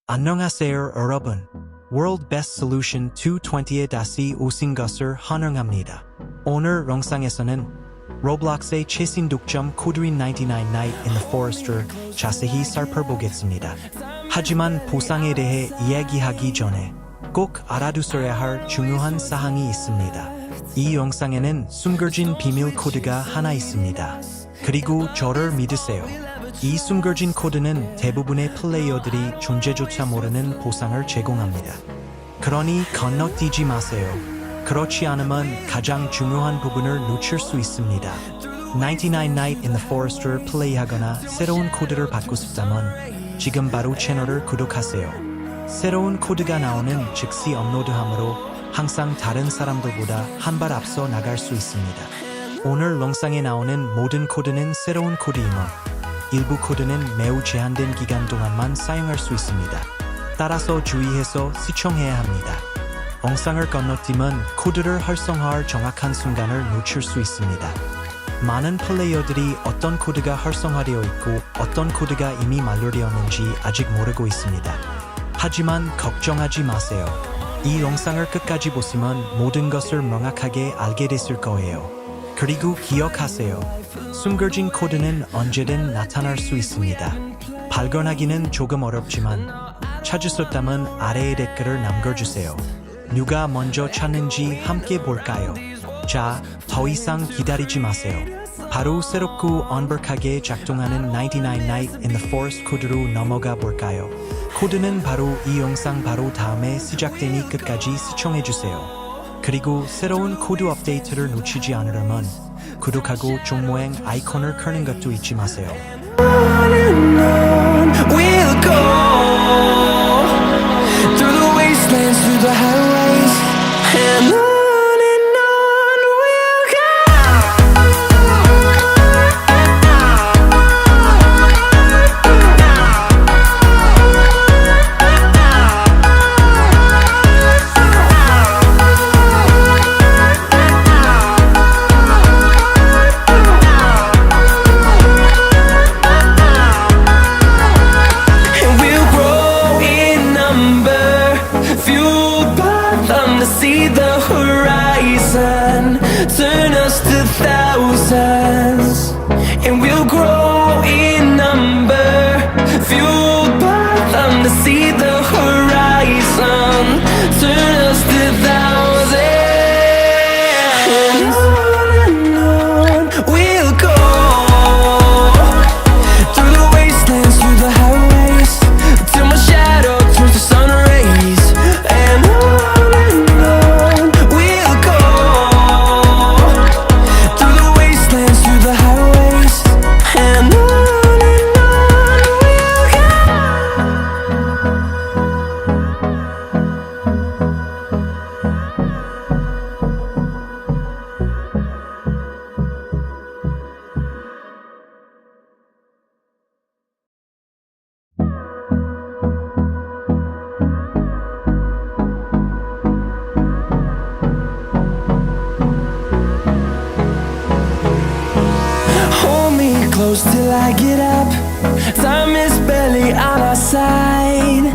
안녕하세요 여러분. World Best Solution 220에 다시 오신 것을 환영합니다. 오늘 영상에서는 Roblox의 최신 독점 코드인 99 Night in the Forest를 자세히 살펴보겠습니다. 하지만 보상에 대해 이야기하기 전에 꼭 알아두셔야 할 중요한 사항이 있습니다. 이 영상에는 숨겨진 비밀 코드가 하나 있습니다. 그리고 저를 믿으세요. 이 숨겨진 코드는 대부분의 플레이어들이 존재조차 모르는 보상을 제공합니다. 그러니 건너뛰지 마세요. 그렇지 않으면 가장 중요한 부분을 놓칠 수 있습니다. 99 Night in the Forest를 플레이하거나 새로운 코드를 받고 싶다면 지금 바로 채널을 구독하세요. 새로운 코드가 나오는 즉시 업로드하므로 항상 다른 사람들보다 한 발 앞서 나갈 수 있습니다. 오늘 영상에 나오는 모든 코드는 새로운 코드이며 일부 코드는 매우 제한된 기간 동안만 사용할 수 있습니다. 따라서 주의해서 시청해야 합니다. 영상을 건너뛰면 코드를 활성화할 정확한 순간을 놓칠 수 있습니다. 많은 플레이어들이 어떤 코드가 활성화되어 있고 어떤 코드가 이미 만료되었는지 아직 모르고 있습니다. 하지만 걱정하지 마세요. 이 영상을 끝까지 보시면 모든 것을 명확하게 알게 됐을 거예요. 그리고 기억하세요. 숨겨진 코드는 언제든 나타날 수 있습니다. 발견하기는 조금 어렵지만 찾으셨다면 아래에 댓글을 남겨주세요. 누가 먼저 찾는지 함께 볼까요? 자, 더 이상 기다리지 마세요. 바로 새롭고 완벽하게 작동하는 99 Night in the Forest 코드로 넘어가 볼까요? 코드는 바로 이 영상 바로 다음에 시작되니 끝까지 시청해주세요. 그리고 새로운 코드 업데이트를 놓치지 않으려면 구독하고 종 모양 아이콘을 켜는 것도 잊지 마세요. On and on we'll go through the wastelands, through the highways, and on we'll go. See the horizon turn us to thousands, and we'll grow in number, fueled by them to see the horizon turn us to thousands, and on we'll go through the wastelands, through the highways, till my shadow turns to sun rays, and on close till I get up. Time is barely on our side.